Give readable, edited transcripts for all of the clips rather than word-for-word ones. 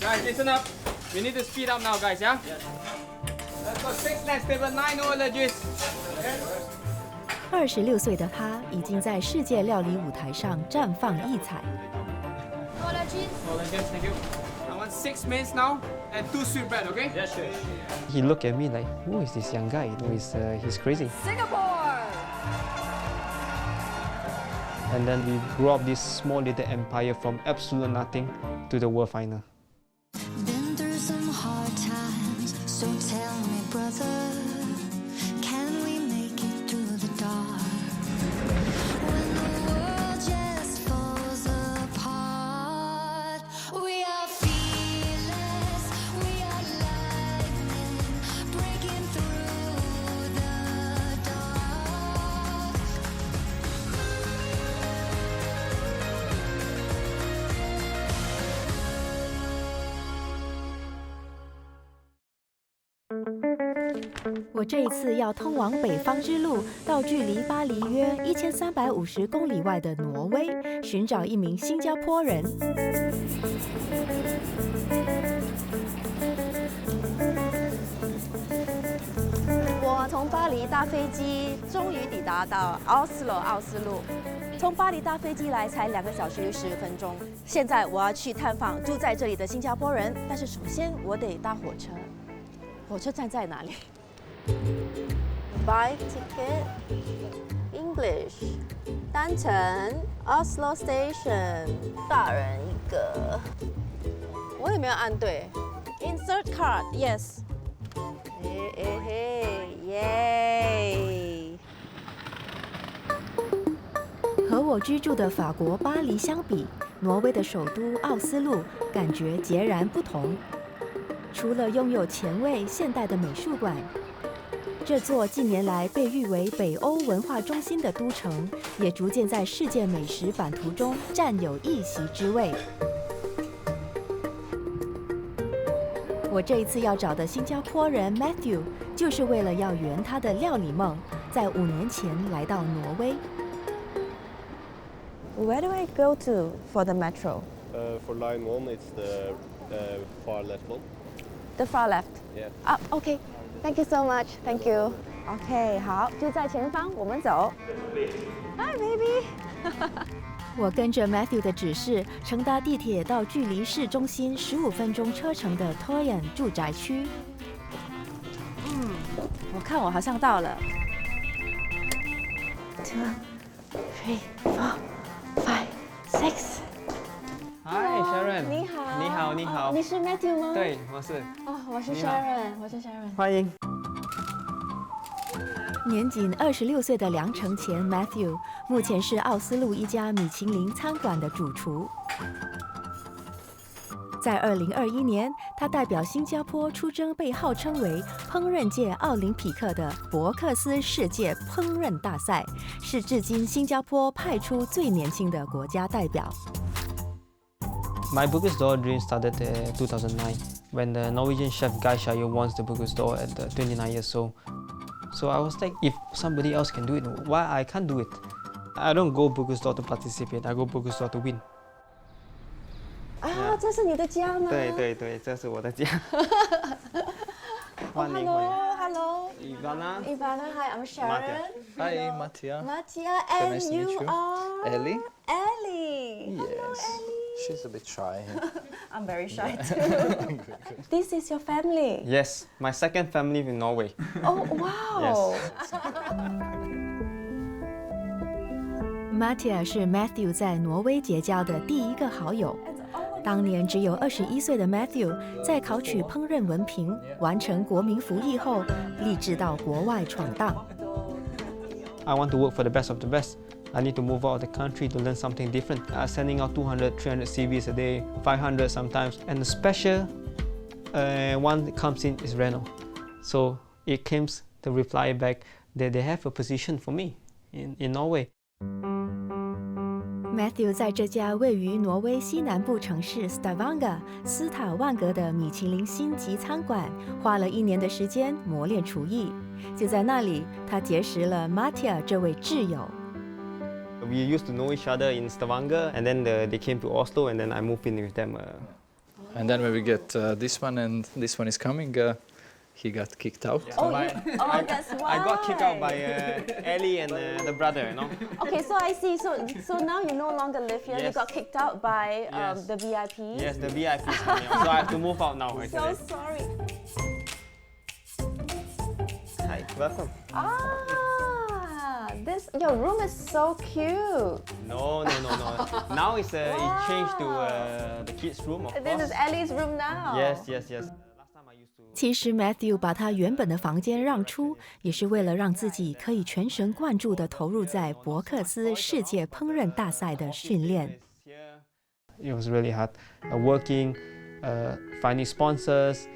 Guys, listen up. We need to speed up now, guys. Yeah. Let's go 6 next table 9 no allergies. 26岁的他已经在世界料理舞台上绽放异彩。No allergies. No allergies. Thank you. I want 6 mains now and 2 sweet bread. Okay? Yeah, sure. He looked at me like, who is this young guy? He's crazy. Singapore. And then we grew up this small little empire from absolute nothing to the world final. Been through some hard times, so tell me, brother, can we make it through the dark? When the world just falls apart, we are fearless, we are lightning, breaking through the dark. 我这一次要通往北方之路，到距离巴黎约1350公里外的挪威，寻找一名新加坡人。我从巴黎搭飞机，终于抵达到 Oslo 奥斯陆。从巴黎搭飞机来才2个小时10分钟。现在我要去探访住在这里的新加坡人，但是首先我得搭火车。火车站在哪里 ？Buy ticket English 单程 Oslo Station 大人一个。我有没有按对 ？Insert card yes。嘿嘿嘿耶！和我居住的法国巴黎相比，挪威的首都奥斯陆感觉截然不同。除了拥有前卫现代的美术馆，这座近年来被誉为北欧文化中心的都城，也逐渐在世界美食版图中占有一席之位。我这一次要找的新加坡人 Mathew， 就是为了要圆他的料理梦，在5年前来到挪威。Where do I go to for the metro? For line 1, it's the far left one. The far left. Yeah. OK. Thank you so much. Thank you. OK， 好，就在前方，我们走。Hi, baby. 我跟着 Mathew 的指示，乘搭地铁到距离市中心15分钟车程的 Toyan 住宅区。我看我好像到了。2, 3, 4, 5, 6. Hi, Sharon. 你好。你好，你好。你是 Mathew 吗？对，我是。我是 Sharon， 我是 Sharon。欢迎。年仅26岁的梁程前 Mathew， 目前是奥斯陆一家米其林餐馆的主厨。在2021年，他代表新加坡出征被号称为烹饪界奥林匹克的伯克斯世界烹饪大赛，是至今新加坡派出最年轻的国家代表。My Bocuse dream started in 2009 when the Norwegian chef Guy Shayo won the Bocuse at 29 years old. So I was like, if somebody else can do it, why I can't do it? I don't go Bocuse to participate, I go Bocuse to win. 这是你的家吗？对对对，这是我的家。欢迎欢迎。Hello. Ivana. Hi, I'm Sharon. Hi, Mathew. Mathew, and nice to meet you you. are Ellie? Ellie. Yes. Hello, Ellie. She's a bit shy. I'm very shy too. This is your family. Yes, my second family in Norway. Oh, wow. Mathew 是 Mathew 在挪威结交的第一个好友。当年只有21岁的 Mathew 在考取烹饪文凭、完成国民服役后，立志到国外闯荡。I want to work for the best of the best. I need to move out of the country to learn something different. Sending out 200, 300 CVs a day, 500 sometimes. And the special one that comes in is Renault. So it comes the reply back that they have a position for me in Norway. Mathew 在这家位于挪威西南部城市 Stavanger 斯塔万格的米其林星级餐馆，花了1年的时间磨练厨艺。就在那里，他结识了 Mathew 这位挚友。We used to know each other in Stavanger, and then they came to Oslo, and then I moved in with them. And then when we get this one and this one is coming, he got kicked out. That's why. I got kicked out by Ellie and the brother, you know. Okay, so I see. So now you no longer live here. You Yes. got kicked out by Yes. the VIP. Yes, the VIP is coming out, so I have to move out now. So Actually. sorry. Hi, welcome. Your room is so cute. No. Now it's it changed to the kids' room, of This course. is Ellie's room now. Yes. Last time I used to. 其实 Mathew 把他原本的房间让出，也是为了让自己可以全神贯注地投入在伯克斯世界烹饪大赛的训练。It was really hard. Working, finding sponsors,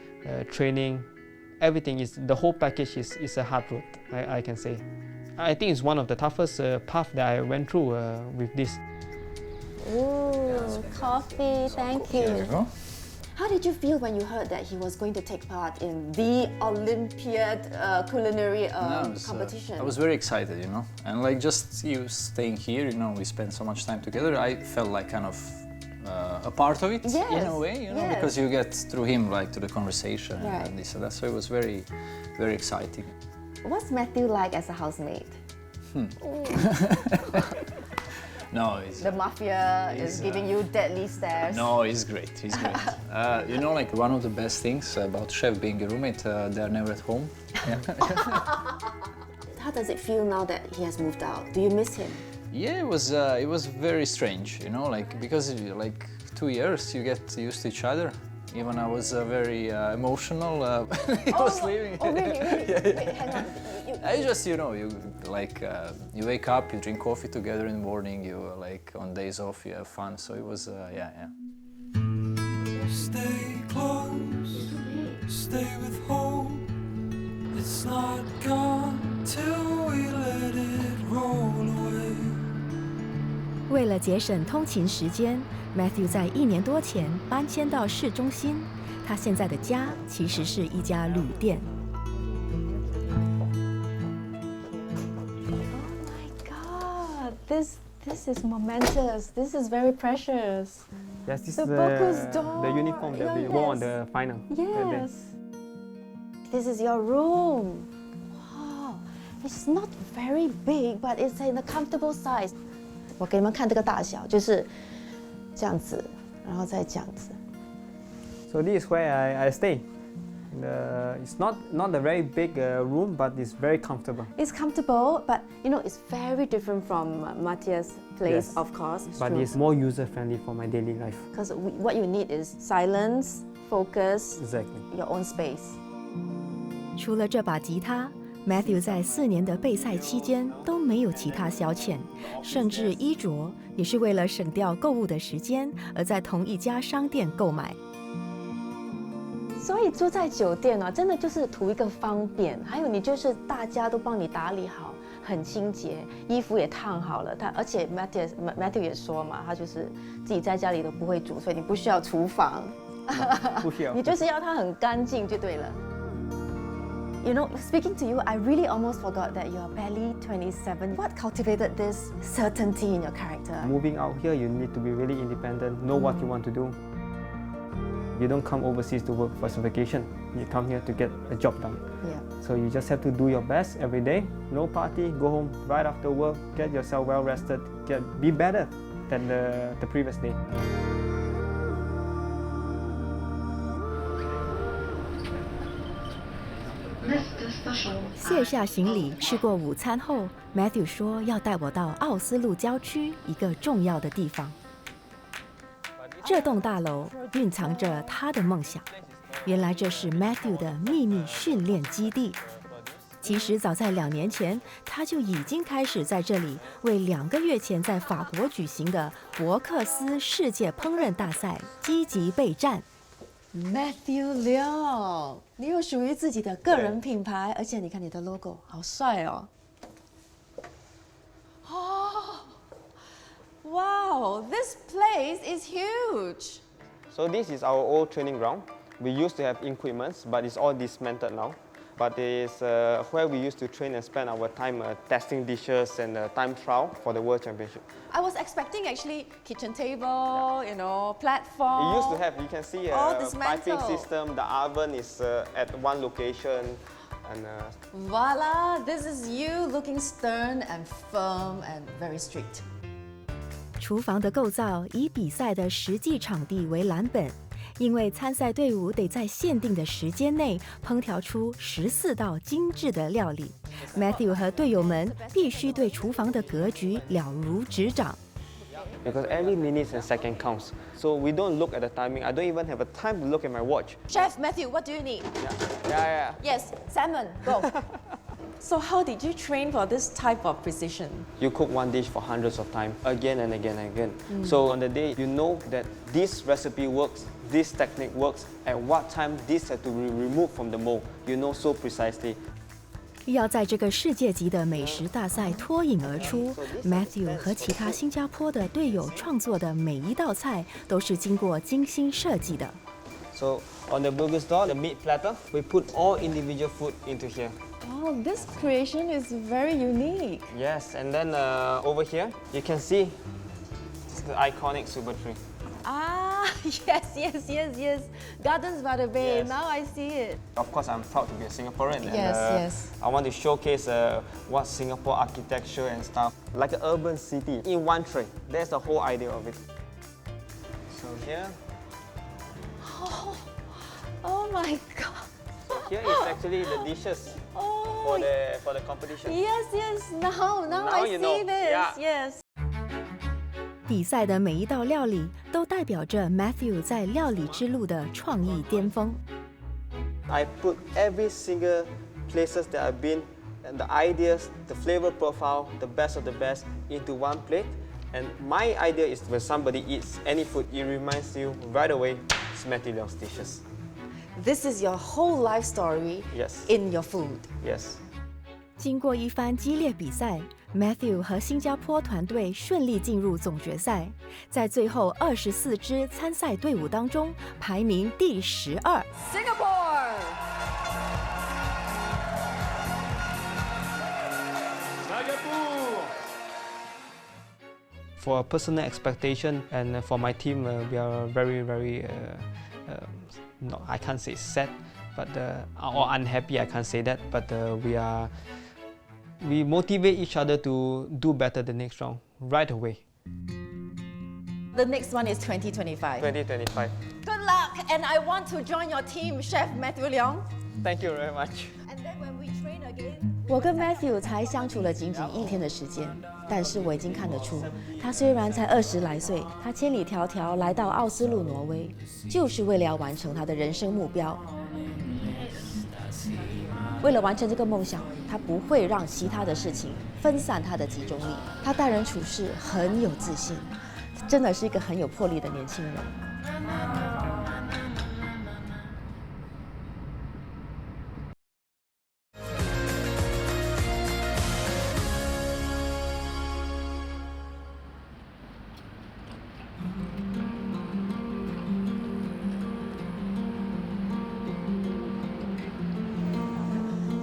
training, everything is the whole package is a hard road. I can say. I think it's one of the toughest path that I went through with this. Ooh, coffee. Thank Here we you. go. How did you feel when you heard that he was going to take part in the Olympiad culinary competition? I was very excited, you know, and like just you staying here, you know, we spent so much time together. I felt like kind of a part of it in a way, you know, yes. because you get through him like to the conversation Right. and this and that. So it was very, very exciting. What's Mathew like as a housemaid? No, it's, The mafia He's, is giving you deadly stares. no, he's great. He's great. You know, like one of the best things about chef being a roommate, they're never at home. How does it feel now that he has moved out? Do you miss him? Yeah, it was very strange, you know, like because like 2 years you get used to each other. Even I was very emotional. He was leaving. Oh, really? Wait, hang on. I just, you know, you like you wake up, you drink coffee together in the morning. You like on days off, you have fun. So it was, yeah. Stay close, stay with home. It's not gone till we let it roll away. 为了节省通勤时间 ，Mathew 在1年多前搬迁到市中心。他现在的家其实是一家旅店。Oh my God, this is momentous. This is very precious. Yes, this The is Bocuse door. the uniform that we Yes. wore on the final. that day. Yes. This is your room. Wow, it's not very big, but it's in a comfortable size. 我给你们看这个大小，就是这样子，然后再这样子。 So this is where I stay. It's not a very big room, but it's very comfortable. It's comfortable, but you know it's very different from Matthias' place, Yes. of course. But it's more user friendly for my daily life. Because what you need is silence, focus, Exactly. your own space. 除了这把吉他 ，Mathew 在4年的备赛期间都没有其他消遣，甚至衣着也是为了省掉购物的时间，而在同一家商店购买。 所以住在酒店呢、真的就是图一个方便，还有你就是大家都帮你打理好，很清洁，衣服也烫好了。而且 Mathew 也说嘛，他就是自己在家里都不会煮，所以你不需要厨房，不需要。你就是要它很干净就对了。You know, speaking to you, I really almost forgot that you are barely 27. What cultivated this certainty in your character? Moving out here, you need to be really independent, know what you want to do. You don't come overseas to work for some vacation. You come here to get a job done. Yeah. So you just have to do your best every day. No party, go home right after work, get yourself well rested, be better than the previous day. 卸下行李，吃过午餐后 ，Mathew 说要带我到奥斯陆郊区一个重要的地方。这栋大楼蕴藏着他的梦想，原来这是 Mathew 的秘密训练基地。其实早在2年前，他就已经开始在这里为2个月前在法国举行的伯克斯世界烹饪大赛积极备战。Mathew Leong， 你有属于自己的个人品牌，而且你看你的 logo 好帅哦！哦 ，Wow, this place is huge. So this is our old training ground. We used to have equipments, but it's all dismantled now. but it's where we used to train and spend our time testing dishes and time trial for the World Championship. I was expecting actually kitchen table, you know, platform. It used to have, you can see all a piping dismantled. system, the oven is at one location. And Voila, this is you looking stern and firm and very strict. 厨房的构造以比赛的实际场地为蓝本，因为参赛队伍得在限定的时间内烹调出14道精致的料理。Mathew 和队友们必须对厨房的格局了如指掌。because every minute and second counts. So we don't look at the timing. I don't even have a time to look at my watch. Chef Mathew, what do you need? Yeah. Yes, salmon, go. So how did you train for this type of precision? You cook one dish for hundreds of times, again and again and again. So on the day, you know that this recipe works, this technique works, at what time this has to be removed from the mold. You know so precisely. 要在这个世界级的美食大赛脱颖而出 ，Mathew 和其他新加坡的队友创作的每一道菜都是经过精心设计的。So on the burger stall, the meat platter, we put all individual food into here. Oh, this creation is very unique. Yes, and then over here, you can see the iconic super tree. Ah, yes. Gardens by the Bay. Yes. Now I see it. Of course, I'm proud to be a Singaporean. Yes, and, yes. I want to showcase what Singapore architecture and stuff, like an urban city in one tray. That's the whole idea of it. So here, Oh my God. here is actually the dishes Oh, for the competition. yes. Now Now I you see know. this. Yeah. Yes. 比赛的每一道料理都代表着 Mathew 在料理之路的创意巅峰。I put every single places that I've been and the ideas, the flavor profile, the best of the best into one plate. And my idea is when somebody eats any food, it reminds you right away, it's Mathew Leong's dishes. This is your whole life story Yes. in your food. Yes. 经过一番激烈比赛 ，Mathew 和新加坡团队顺利进入总决赛，在最后24支参赛队伍当中排名第12。Singapore. For a personal expectation and for my team, we are very, no, I can't say sad, but or unhappy. I can't say that, but we motivate each other to do better the next round right away. The next one is 2025. 2025. Good luck, and I want to join your team, Chef Mathew Leong. Thank you very much. And then when we train again. 我跟 Mathew 才相处了仅仅1天的时间，但是我已经看得出，他虽然才20来岁，他千里迢迢来到奥斯陆挪威，就是为了要完成他的人生目标。为了完成这个梦想，他不会让其他的事情分散他的集中力。他待人处事很有自信，真的是一个很有魄力的年轻人。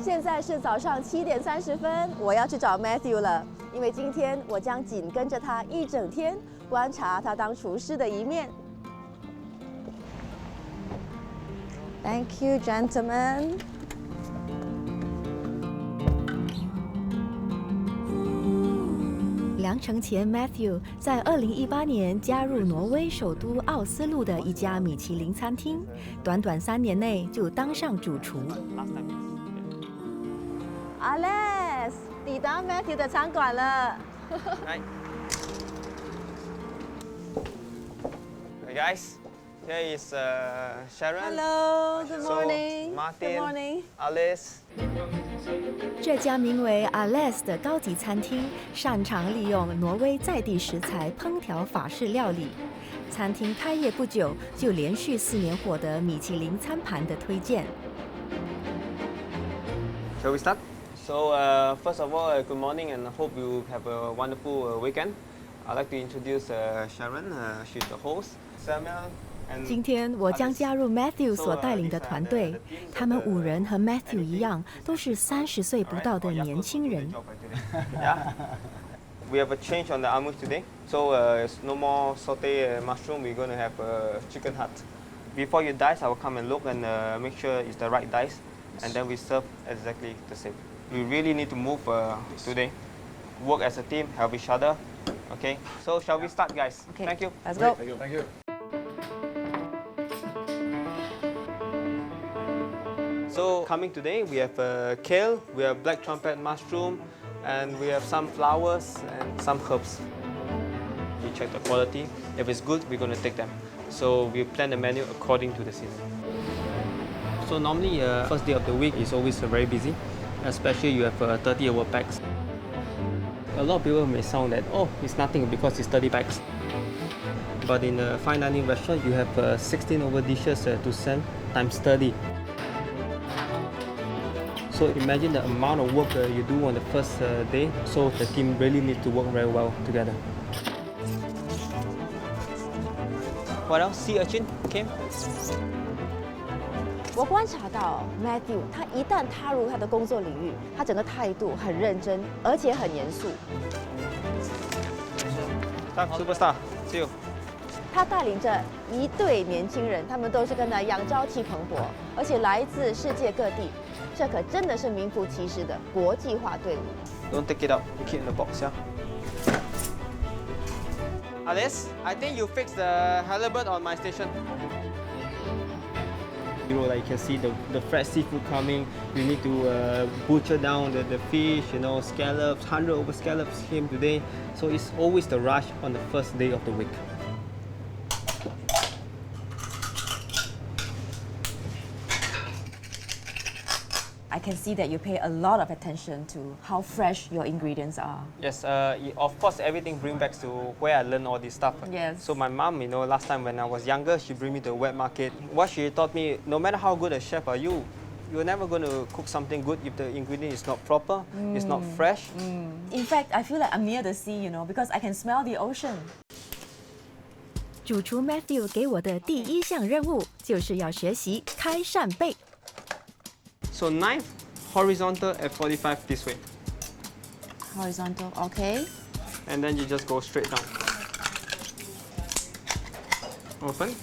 现在是早上7点30分，我要去找 Mathew 了，因为今天我将紧跟着他一整天，观察他当厨师的一面。Thank you, gentlemen. 梁程前 Mathew 在2018年加入挪威首都奥斯陆的一家米其林餐厅，短短3年内就当上主厨。Alex， 抵达 Mathew 的餐馆了。Right. Hey guys, here is Sharon. Hello, good So, morning. Martin, Good morning. Alice. 这家名为 Ales 的高级餐厅，擅长利用挪威在地食材烹调法式料理。餐厅开业不久，就连续4年获得米其林餐盘的推荐。Shall we start? So first of all, good morning and I hope you have a wonderful weekend. I'd like to introduce Sharon. She's the host. Samuel 今天我将加入 Mathew 所带领的团队，他们5人和 Mathew 一样，都是30岁不到的年轻人。We have a change on the amuse today, so it's no more sauté mushroom. We're going to have chicken heart. Before you dice, I will come and look and make sure it's the right dice, and then we serve exactly the same. We really need to move today, work as a team, help each other. Okay, so shall we start, guys? Okay. Thank you. Let's go. Thank you. So coming today, we have kale, we have black trumpet mushroom, and we have some flowers and some herbs. We check the quality. If it's good, we're going to take them. So we plan the menu according to the season. So normally, first day of the week is always very busy, especially you have 30-hour packs. A lot of people may sound that, oh, it's nothing because it's 30 packs. But in a fine dining restaurant, you have 16 over dishes to send times 30. So imagine the amount of work you do on the first day, so the team really needs to work very well together. What else? Sea urchin came. 我观察到 Mathew， 他一旦踏入他的工作领域，他整个态度很认真，而且很严肃。Superstar, see you. 他带领着一队年轻人，他们都是跟他一样朝气蓬勃，而且来自世界各地。这可真的是名副其实的国际化队伍。Don't take it out. You keep in the box, yeah. Alice, I think you fixed the halibut on my station. You know, like you can see the fresh seafood coming. You need to butcher down the fish, you know, scallops, 100 over scallops came today. So it's always the rush on the first day of the week. I can see that you pay a lot of attention to how fresh your ingredients are. Yes, of course, everything brings back to where I learned all this stuff. Yes. So my mom, you know, last time when I was younger, she bring me to the wet market. What she taught me, no matter how good a chef are you, you're never going to cook something good if the ingredient is not proper, it's not fresh. In fact, I feel like I'm near the sea, you know, because I can smell the ocean. 主厨 Mathew 给我的第一项任务就是要学习开扇贝。So knife horizontal at 45 this way. Horizontal, okay. And then you just go straight down. Open.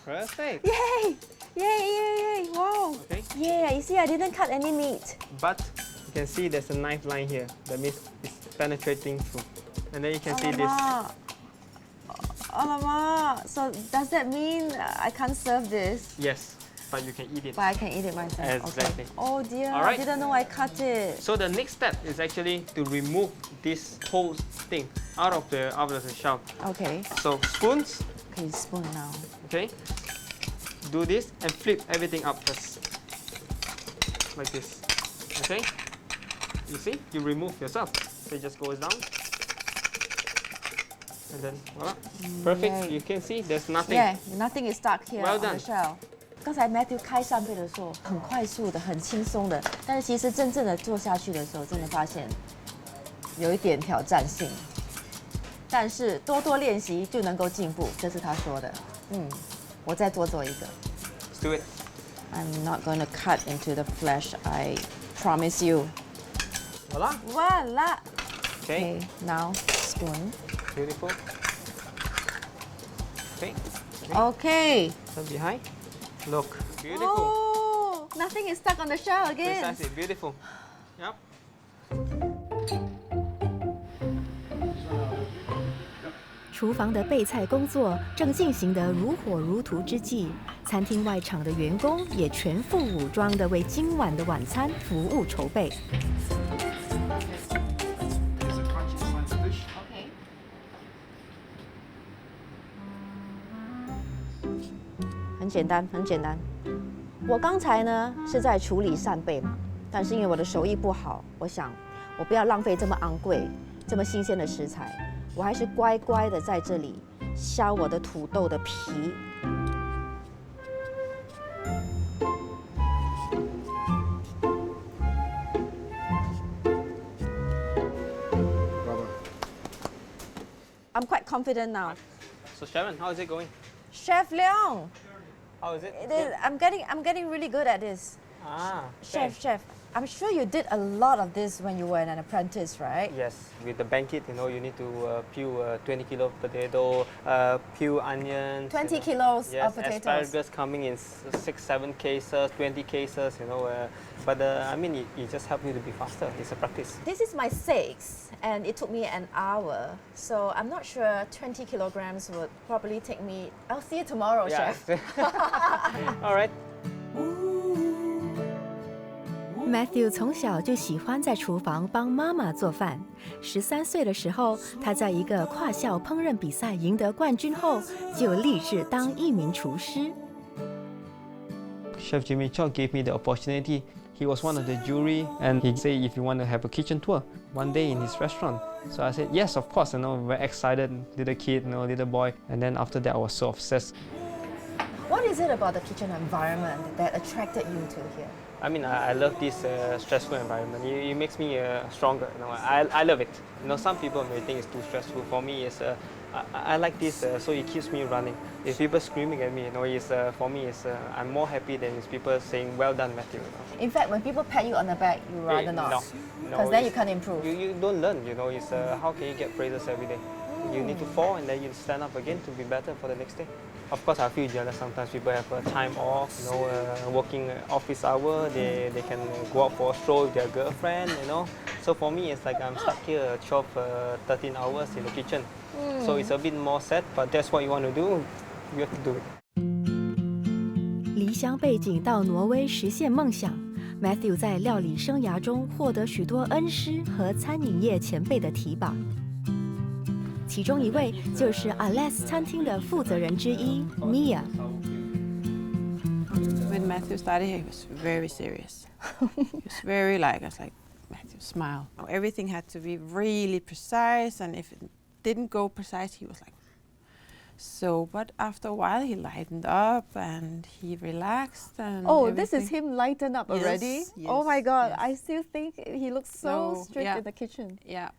Perfect. Yay! Yay, yay, yay! Wow! Okay. Yeah, you see, I didn't cut any meat. But you can see there's a knife line here. That means it's penetrating through. And then you can see this. Alamak! So does that mean I can't serve this? Yes, but you can eat it. But I can eat it myself. Exactly. Okay. Oh dear, All right. I didn't know I cut it. So the next step is actually to remove this whole thing out of the shell. Okay. So spoons, Okay, spoon now. okay? Do this and flip everything up first. Like this. Okay? You see? You remove yourself. So it just goes down. And then voila. Perfect. Yay. You can see there's nothing. Yeah, nothing is stuck here Well on the done. shell. 刚才 Mathew 开扇贝的时候，很快速的、很轻松的，但是其实真正的做下去的时候，真的发现有一点挑战性。但是多多练习就能够进步，这是他说的。我再多做一个。Let's do it. I'm not going to cut into the flesh, I promise you. Voila. Voila! Okay. Okay, now spoon. Beautiful. Okay. Okay. Turn behind. Look. Beautiful. Oh, nothing is stuck on the shell again. Precisely. Beautiful. Yep. 厨房的备菜工作正进行得如火如荼之际，餐厅外场的员工也全副武装地为今晚的晚餐服务筹备。很简单，很简单。我刚才呢是在处理扇贝嘛，但是因为我的手艺不好，我想我不要浪费这么昂贵、这么新鲜的食材，我还是乖乖的在这里削我的土豆的皮。I'm quite confident now. So Sharon, how is it going? Chef Leong. How is it? I'm getting really good at this. Ah, Chef, I'm sure you did a lot of this when you were an apprentice, right? Yes, with the banquet, you need to peel 20 kilo of potato, peel onions. 20 kilos yes, of potatoes. Asparagus coming in 6-7 cases, 20 cases, but I mean, it just helps you to be faster. It's a practice. This is my 6th, and it took me an hour. So I'm not sure 20 kilograms would probably take me. I'll see you tomorrow, Yeah. Chef. All right. Mathew 从小就喜欢在厨房帮妈妈做饭。13岁的时候，他在一个跨校烹饪比赛赢得冠军后，就立志当一名厨师。Chef Jimmy Chok gave me the opportunity. He was one of the jury, and he said if you want to have a kitchen tour one day in his restaurant. So I said yes, of course. Very excited, little kid, little boy. And then after that, I was so obsessed. What is it about the kitchen environment that attracted you to here? I mean, I love this stressful environment. It makes me stronger. I love it. Some people may think it's too stressful. For me, I like this, so it keeps me running. If people screaming at me, for me, I'm more happy than it's people saying, "Well done, Mathew." In fact, when people pat you on the back, you rather not. No, Because then you can't improve. You don't learn. How can you get praises every day? You need to fall and then you stand up again to be better for the next day. Of course, I feel jealous sometimes. People have time off, working office hour. They can go out for a stroll with their girlfriend, So for me, it's like I'm stuck here 12, 13 hours in the kitchen. So it's a bit more sad, but that's what you want to do. You have to do it. 离乡背井到挪威实现梦想 ，Mathew 在料理生涯中获得许多恩师和餐饮业前辈的提拔。其中一位就是 Ales 餐厅的负责人之一 Mia。When Mathew started, he was very serious. He was very I was like, Mathew, smile. Everything had to be really precise, and if it didn't go precise, he was like. So, but after a while, he lightened up and he relaxed. And This is him lighten up already? Yes, oh my God, yes. I still think he looks so strict in the kitchen. Yeah.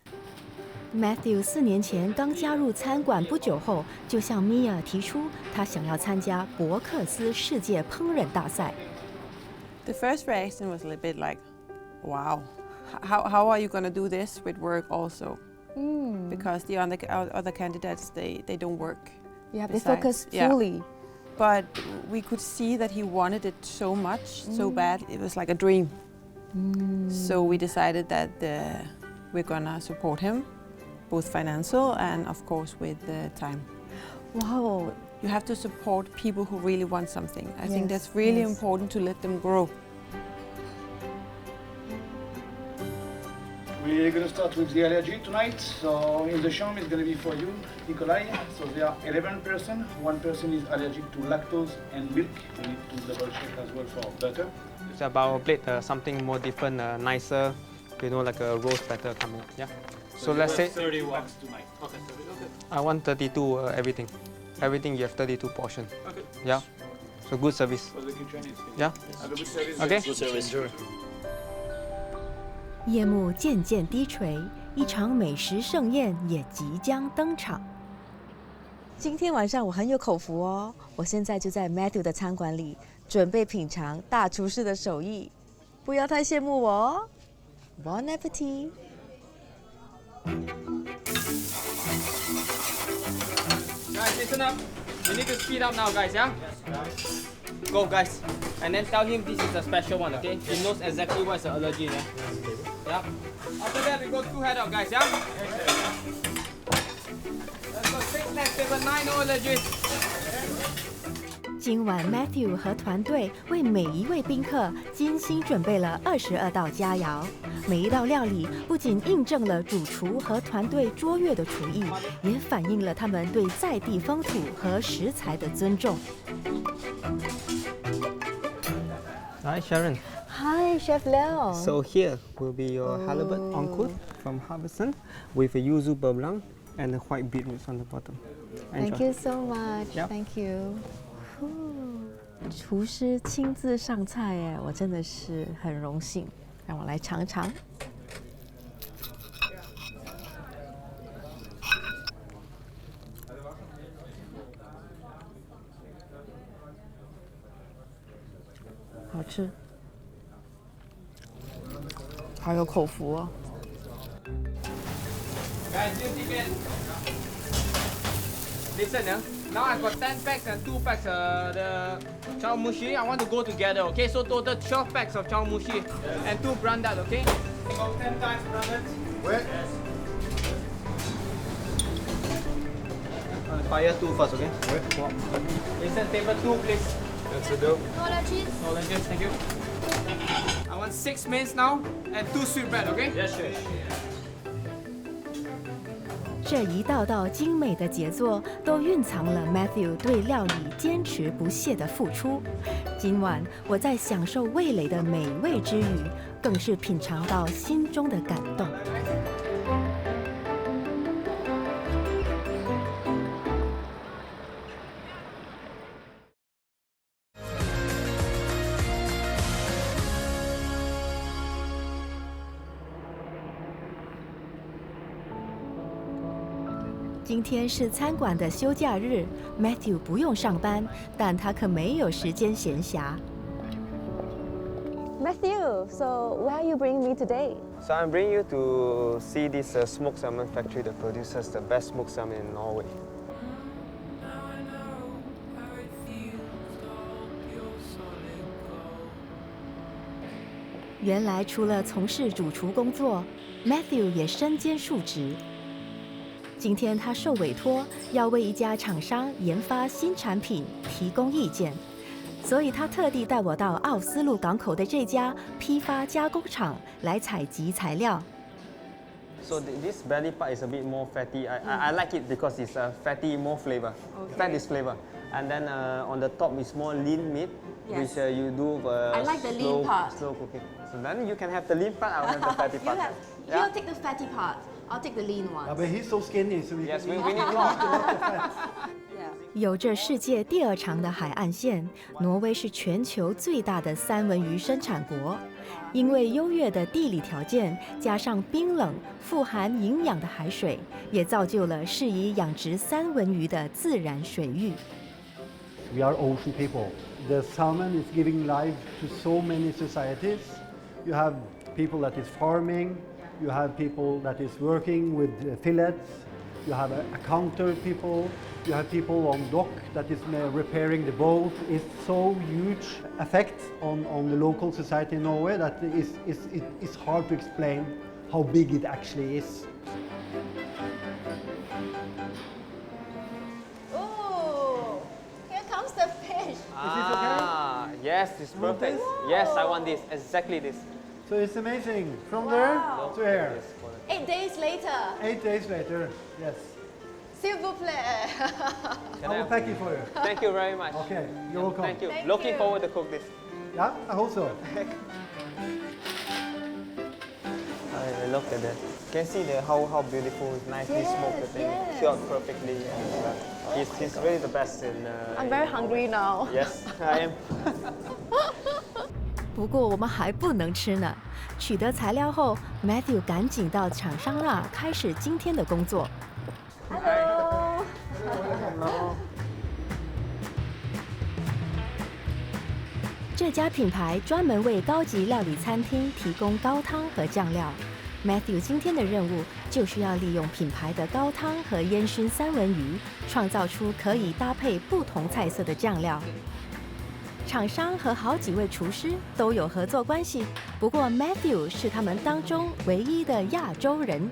Mathew 4年前刚加入餐馆不久后，就向 Mia 提出他想要参加伯克斯世界烹饪大赛。The first reaction was a little bit like, wow, how are you going to do this with work also? Because the other candidates, they don't work. Yeah, they focus fully. Yeah. But we could see that he wanted it so much, so bad. It was like a dream. So we decided that we're going to support him, both financial and, of course, with the time. Wow. You have to support people who really want something. I think that's really important to let them grow. We're going to start with the allergy tonight. So in the sham is going to be for you, Nikolai. So there are 11 persons. One person is allergic to lactose and milk. We need to double check as well for butter. It's about a plate, something more different, nicer, like a roast batter coming up. Yeah. So let's say 31 tonight. Okay. I want 32 everything. Everything you have 32 portion. Okay. Yeah. So good service. For the kitchen is Yeah. Have a good service. Okay. Good service. Enjoy. 夜幕渐渐低垂，一场美食盛宴也即将登场。今天晚上我很有口福哦，我现在就在 Mathew 的餐馆里，准备品尝大厨师的手艺，不要太羡慕我哦。Bon appetit！ Guys, listen up. You need to speed up now, guys, yeah? Go, guys. And then tell him this is a special one, okay? He knows exactly what's the allergy, yeah? Yeah? After that, we go 2 head out, guys, yeah? Let's go 6, 9, 7, 9, no allergies. 今晚 Mathew 和团队为每一位宾客精心准备了22道佳肴，每一道料理不仅印证了主厨和团队卓越的厨艺，也反映了他们对在地风土和食材的尊重。Hi, Sharon. Hi, Chef Leong. So here will be your halibut uncooked from Harbison with a yuzu beurre and the white beetroots on the bottom. Enjoy. Thank you so much. Yep. Thank you. 厨师亲自上菜耶，我真的是很荣幸。让我来尝尝。好吃，好有口福哦。 Guys, you ticket. Listen, now I've got 10 packs and 2 packs the chow mushi. I want to go together, okay? So total 12 packs of chow mushi and 2 brandat, okay? About 10 times brandat. Where? Fire 2 first, okay? Listen, table 2, please. That's a go. No lunches, thank you. I want 6 mains now and 2 sweet bread, okay? Yes, sure. 这一道道精美的杰作，都蕴藏了 Mathew 对料理坚持不懈的付出。今晚我在享受味蕾的美味之余，更是品尝到心中的感动。今天是餐馆的休假日 ，Mathew 不用上班，但他可没有时间闲暇。Mathew, so where are you bringing me today? So I'm bringing you to see this smoked salmon factory that produces the best smoked salmon in Norway. 原来除了从事主厨工作 ，Mathew 也身兼数职。今天他受委托要为一家厂商研发新产品，提供意见，所以他特地带我到奥斯陆港口的这家批发加工厂来采集材料。So this belly part is a bit more fatty. I like it because it's fatty, more flavor. Okay. Fat is flavor. And then on the top is more lean meat, Yes. which you do I like the lean part. slow cooking. So then you can have the lean part, I'll have the fatty part. You'll take the fatty part. I'll take the lean one. But he's so skinny, so we Yes, can we need more. 有着世界第2长的海岸线，挪威是全球最大的三文鱼生产国。因为优越的地理条件，加上冰冷、富含营养的海水，也造就了适宜养殖三文鱼的自然水域。We are ocean people. The salmon is giving life to so many societies. You have people that is farming. You have people that is working with fillets. You have a counter people. You have people on dock that is repairing the boat. It's so huge effect on the local society in Norway that it's hard to explain how big it actually is. Oh, here comes the fish. Ah, yes, it's perfect. Yes, I want this, exactly this. So it's amazing. From there to here. 8 days later. 8 days later, yes. S'il vous plaît. I will pack it for you. Thank you very much. Okay, you're welcome. Thank you. Thank Looking you. forward to cook this. Yeah, I hope so. I look at that. Can see how beautiful, nicely smoked the thing, yes. cured perfectly. He's really the best in. I'm very hungry now. Yes, I am. 不过我们还不能吃呢。取得材料后 ，Mathew 赶紧到厂商那开始今天的工作。Hello. Hello. 这家品牌专门为高级料理餐厅提供高汤和酱料。Mathew 今天的任务就是要利用品牌的高汤和烟熏三文鱼，创造出可以搭配不同菜色的酱料。厂商和好几位厨师都有合作关系，不过 Mathew 是他们当中唯一的亚洲人。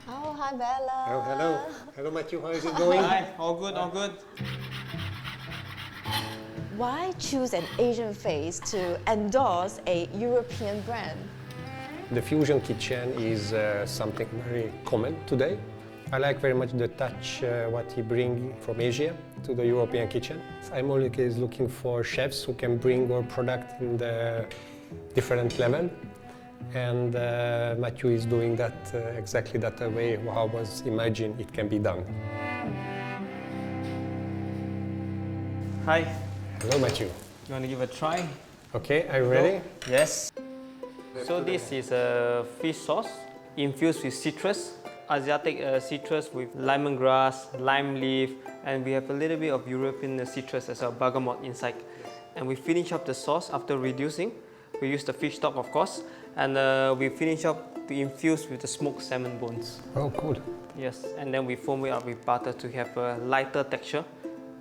Oh, hi Bella. Oh, hello. Hello, Mathew. How is it going? Hi, all good, all good. Why choose an Asian face to endorse a European brand? The fusion kitchen is something very common today. I like very much the touch what he brings from Asia to the European kitchen. I'm always looking for chefs who can bring our product in the different level. And Mathew is doing that exactly that way how I was imagined it can be done. Hi. Hello, Mathew. You want to give a try? Okay, are you ready? Yes. So this is a fish sauce infused with citrus Asiatic citrus with lemongrass, lime leaf, and we have a little bit of European citrus as well, bergamot inside. And we finish up the sauce after reducing. We use the fish stock, of course, and we finish up to infuse with the smoked salmon bones. Oh, cool. Yes, and then we foam it up with butter to have a lighter texture,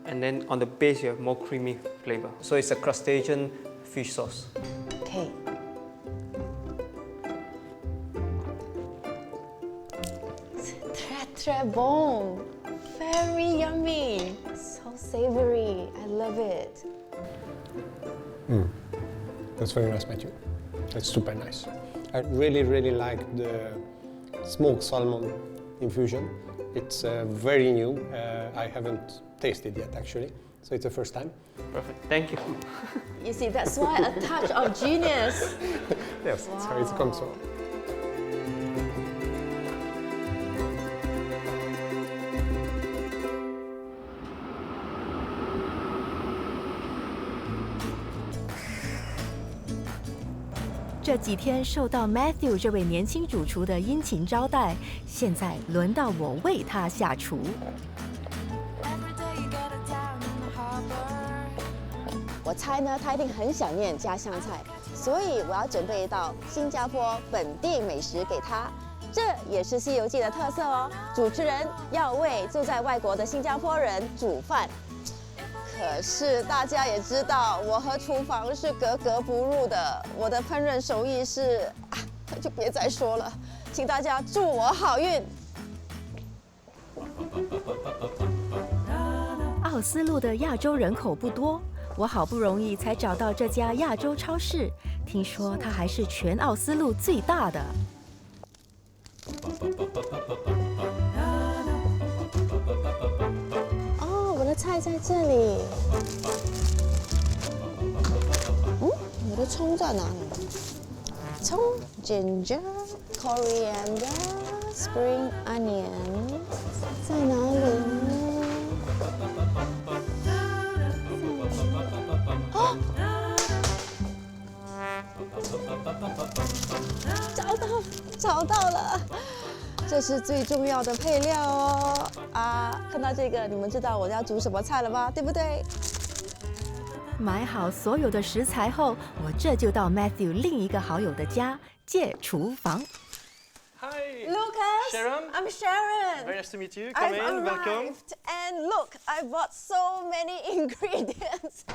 and then on the base you have more creamy flavor. So it's a crustacean fish sauce. OK。Très bon, very yummy, so savory. I love it. That's very nice, Mathew. That's super nice. I really like the smoked salmon infusion. It's very new. I haven't tasted yet, actually. So it's the first time. Perfect, thank you. You see, that's why a touch of genius. Yes, that's how it comes from. 这几天受到 Mathew 这位年轻主厨的殷勤招待，现在轮到我为他下厨。我猜呢，他一定很想念家乡菜，所以我要准备一道新加坡本地美食给他。这也是《西游记》的特色哦。主持人要为住在外国的新加坡人煮饭。 可是大家也知道，我和厨房是格格不入的。我的烹饪手艺是就别再说了，请大家祝我好运。奥斯陆的亚洲人口不多，我好不容易才找到这家亚洲超市，听说它还是全奥斯陆最大的。 菜在这里。我的葱在哪里？葱 ，ginger, coriander, spring onion 在哪里呢？哦，找到了。 这是最重要的配料哦！看到这个，你们知道我要煮什么菜了吗？对不对？买好所有的食材后，我这就到 Mathew 另一个好友的家借厨房。Hi, Lucas. Sharon. I'm Sharon. Very nice to meet you. Come in, welcome. And look, I bought so many ingredients.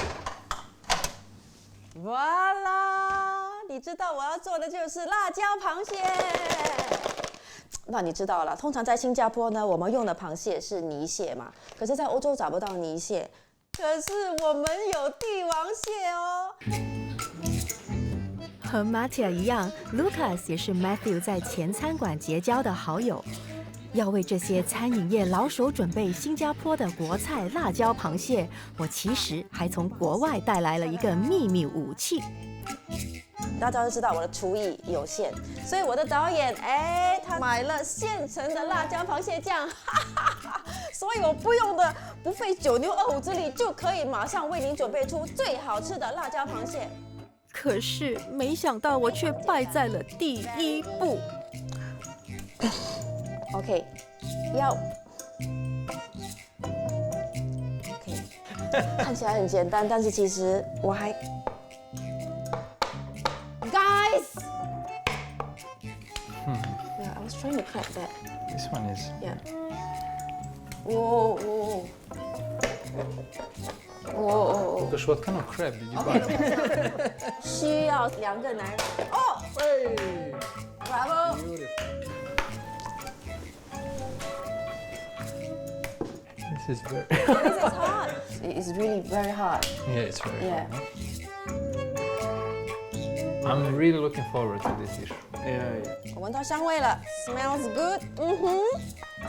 Voila! 你知道我要做的就是辣椒螃蟹。 那你知道了，通常在新加坡呢，我们用的螃蟹是泥蟹嘛，可是在欧洲找不到泥蟹，可是我们有帝王蟹哦。和 Mathew 一样 ，Lucas 也是 Mathew 在前餐馆结交的好友，要为这些餐饮业老手准备新加坡的国菜辣椒螃蟹，我其实还从国外带来了一个秘密武器。 大家都知道我的厨艺有限，所以我的导演他买了现成的辣椒螃蟹酱，所以我不费九牛二虎之力就可以马上为您准备出最好吃的辣椒螃蟹。可是没想到我却败在了第一步。OK， OK， 看起来很简单，但是其实我还。 Guys! Yeah, I was trying to crack that. This one is. Yeah. Whoa. Gosh, what kind of crab did you buy? 需要2个男人。哦 ！Bravo! This is very. This is hard. It's really very hard. Yeah, it's very. Yeah. Hard, huh? I'm really looking forward to this dish. Yeah. 我闻到香味了 ，smells good。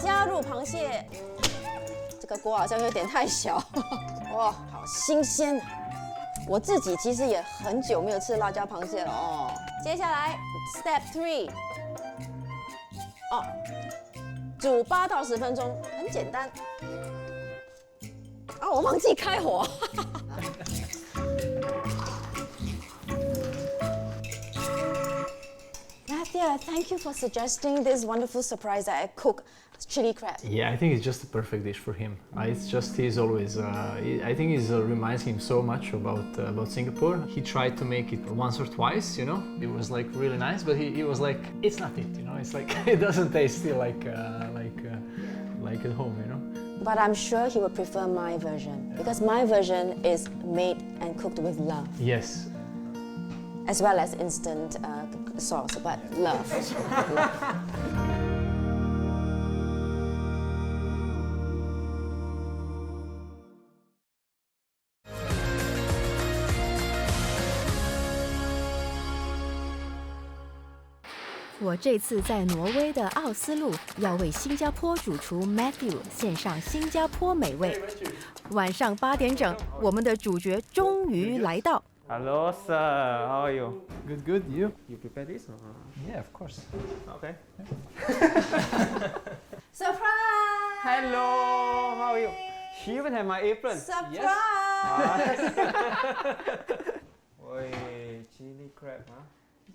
加入螃蟹，这个锅好像有点太小。哇，好新鲜啊！我自己其实也很久没有吃辣椒螃蟹了哦。接下来 Step 3，煮8到10分钟，很简单。我忘记开火。Mathew, Mathew, thank you for suggesting this wonderful surprise that I cook chili crab. Yeah, I think it's just the perfect dish for him. It's just he's always. I think it reminds him so much about Singapore. He tried to make it once or twice, you know. It was like really nice, but he was like, it's not it, you know. It's like it doesn't taste still like at home, you know. But I'm sure he would prefer my version because my version is made and cooked with love. Yes. As well as instant sauce, but love. Love. 我这次在挪威的奥斯陆，要为新加坡主厨 Mathew 献上新加坡美味。晚上8点整，我们的主角终于来到。Hello, sir. How are you? Good, good. You? You prepare this? Yeah, of course. Okay. Surprise! Hello. How are you? She even had my apron. Surprise! Oi, chili crab, huh?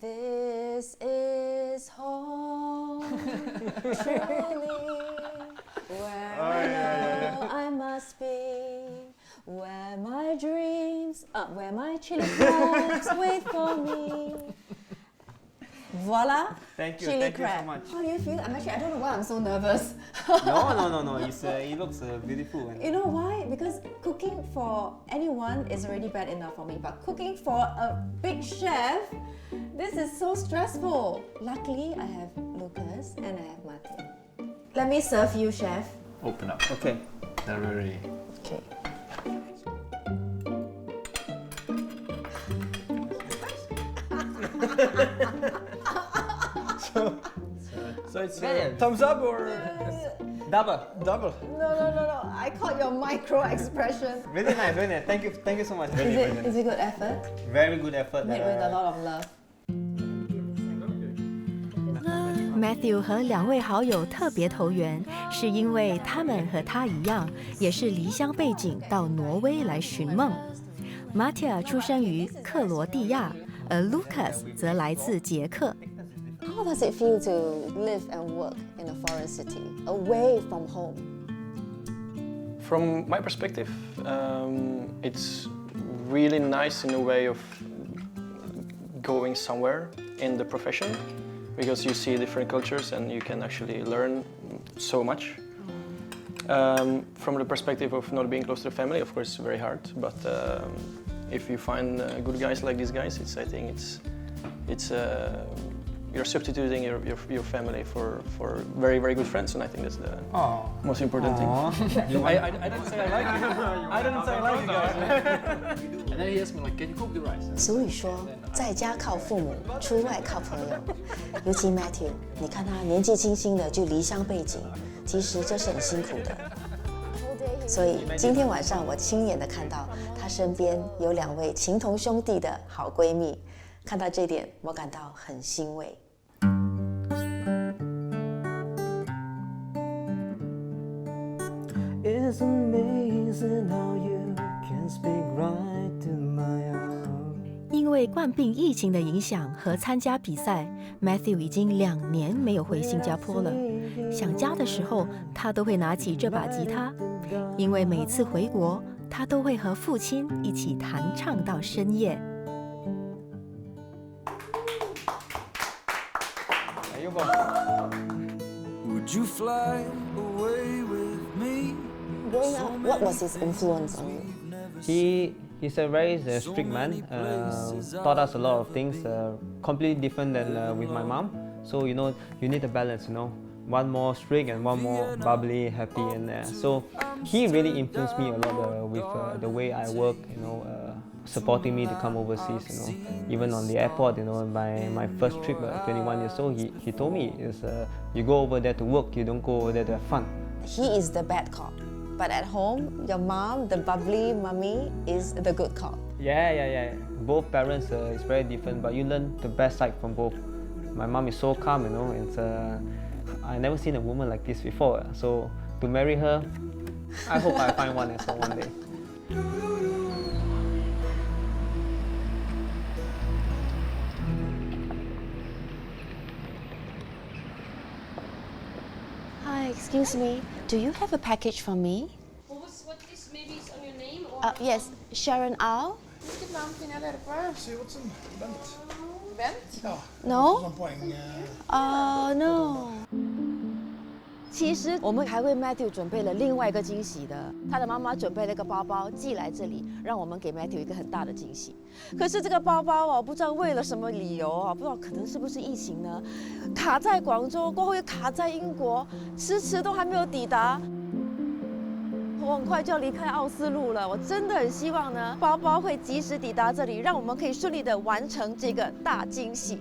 This is home, truly, where I know I must be, where my dreams, where my chili crabs wait for me. Voila! Thank you, chili thank crab. you so much. How do you feel? I don't know why I'm so nervous. No. It looks beautiful. You know why? Because cooking for anyone is already bad enough for me, but cooking for a big chef, this is so stressful. Luckily, I have Lucas and I have Mathew. Let me serve you, chef. Open up. Okay. They're very. Okay. So it's thumbs up or Double. double? No. I caught your micro expression. Really nice, really nice. Thank you so much. Is it good effort? Very good effort. Made with a lot of love. Mathew 和2位好友特别投缘，是因为他们和他一样，也是离乡背景到挪威来寻梦。Mathew 出生于克罗地亚，而 Lucas 则来自捷克。How does it feel to live and work in a foreign city, away from home? From my perspective, it's really nice in a way of going somewhere in the profession because you see different cultures and you can actually learn so much. From the perspective of not being close to the family, of course, it's very hard. But if you find good guys like these guys, I think you're substituting your family for very, very good friends, and I think that's the most important thing. I didn't say I like it. I didn't say I like it, guys. And then he asked me like, can you cook the rice? 俗语说，在家靠父母，出外靠朋友。尤其 Mathew， 你看他年纪轻轻的就离乡背井，其实这是很辛苦的。所以今天晚上我亲眼的看到他身边有2位情同兄弟的好闺蜜，看到这点，我感到很欣慰。It's amazing how you can speak right to my heart. 因为冠病疫情的影响和参加比赛 ，Mathew 已经2年没有回新加坡了。想家的时候，他都会拿起这把吉他，因为每次回国，他都会和父亲一起弹唱到深夜。Would you fly away with me? Growing up, what was his influence on you? He's a very strict man. Taught us a lot of things, completely different than with my mom. So you need a balance. One more strict and one more bubbly, happy, and so he really influenced me a lot with the way I work. Supporting me to come overseas. Even on the airport. My first trip, 21 years old, he told me you go over there to work. You don't go over there to have fun. He is the bad cop. But at home, your mom, the bubbly mummy, is the good cop. Yeah. Both parents is very different, but you learn the best side from both. My mom is so calm, and I never seen a woman like this before. So to marry her, I hope I find one as well one day. Excuse me, do you have a package for me? What this maybe is on your name or? Yes, Sharon Au. Hvilket navn kan jeg lære det på? Sivertsen. Vent. Vent? Ja. No? 算 point. No. 其实我们还为 Mathew 准备了另外一个惊喜的，他的妈妈准备了一个包包寄来这里，让我们给 Mathew 一个很大的惊喜。可是这个包包哦，不知道为了什么理由啊，不知道可能是不是疫情呢，卡在广州，过后又卡在英国，迟都还没有抵达。我很快就要离开奥斯陆了，我真的很希望呢，包包会及时抵达这里，让我们可以顺利的完成这个大惊喜。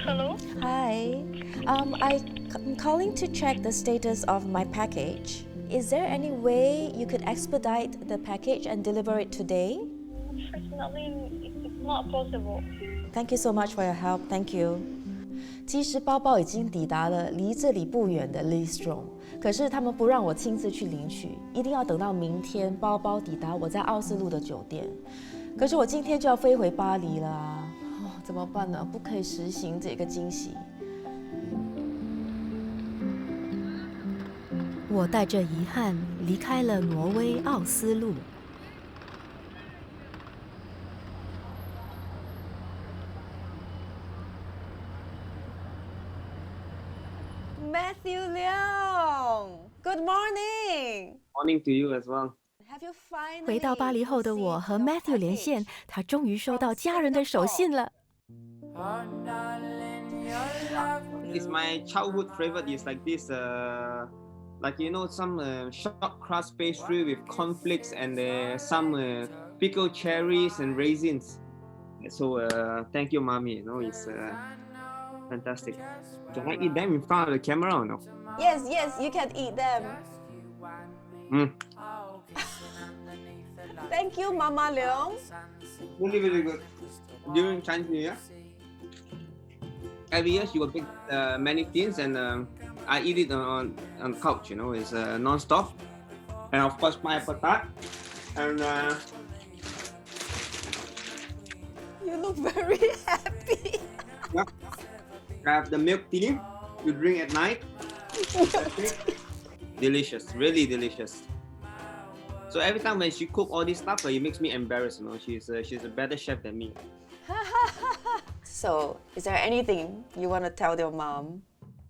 Hello? Hi. I'm calling to check the status of my package. Is there any way you could expedite the package and deliver it today? Unfortunately, it's not possible. Thank you so much for your help. Thank you. 其实包包已经抵达了离这里不远的 Listrom， 可是他们不让我亲自去领取，一定要等到明天包包抵达我在奥斯陆的酒店。可是我今天就要飞回巴黎了啊！怎么办呢？不可以实行这个惊喜。我带着遗憾离开了挪威奥斯陆。Mathew Leong, good morning. Morning to you as well. Have you finally 回到巴黎后的我和 Mathew 连线，他终于收到家人的手信了。It's my childhood favorite. It's like this, like you know, some short crust pastry with cornflakes and some pickled cherries and raisins. So thank you, mommy. You know, it's fantastic. Can I eat them in front of the camera or no? Yes, you can eat them. Thank you, Mama Leong. Really, really good. During Chinese New Year, every year she will bake many things, and I eat it on couch. You know, it's non-stop. And of course, pineapple tart. And you look very happy. Yeah. I have the milk tea to drink at night. Delicious, really delicious. So every time when she cook all this stuff, it makes me embarrassed. You know, she's a better chef than me. So, is there anything you want to tell your mom?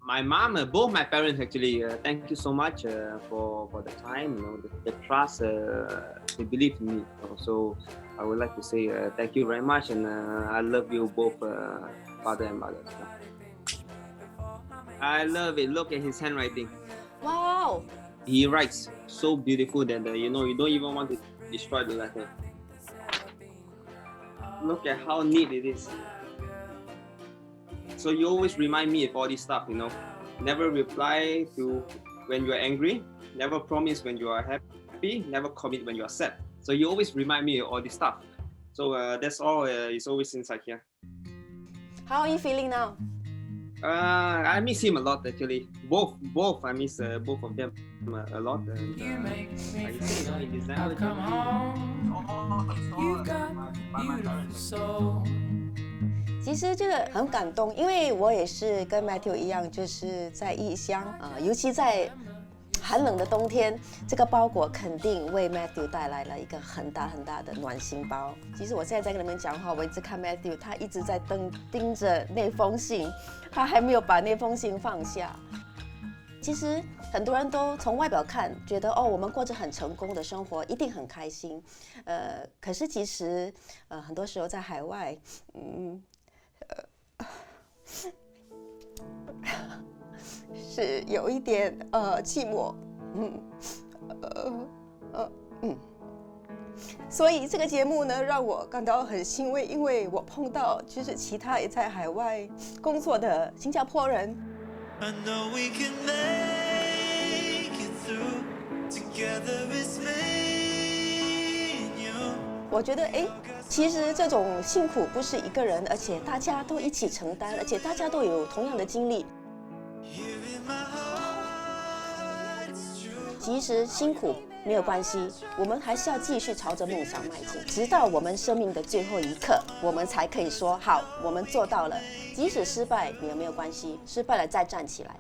My mom, both my parents actually, thank you so much for the time, you know, the trust, they believe in me. So I would like to say thank you very much, and I love you both, father and mother. I love it. Look at his handwriting. Wow. He writes so beautiful that you know, you don't even want to destroy the letter. Look at how neat it is. So you always remind me of all this stuff, you know. Never reply to when you are angry. Never promise when you are happy. Never commit when you are sad. So you always remind me of all this stuff. So that's all. It's always inside here. How are you feeling now? I miss him a lot actually. Both. I miss both of them a lot. And, like you say, in December, come home. You got beautiful soul. 其实这个很感动，因为我也是跟 Mathew 一样，就是在异乡尤其在寒冷的冬天，这个包裹肯定为 Mathew 带来了一个很大很大的暖心包。其实我现在在跟你们讲话，我一直看 Mathew， 他一直在盯着那封信，他还没有把那封信放下。其实很多人都从外表看，觉得我们过着很成功的生活，一定很开心。可是其实很多时候在海外，是有一点寂寞，所以这个节目呢，让我感到很欣慰，因为我碰到就是其他也在海外工作的新加坡人。I know we can make it through. Together is me and you. 我觉得其实这种辛苦不是一个人，而且大家都一起承担，而且大家都有同样的经历。即使辛苦没有关系，我们还是要继续朝着梦想迈进，直到我们生命的最后一刻，我们才可以说好，我们做到了。即使失败也没有关系，失败了再站起来。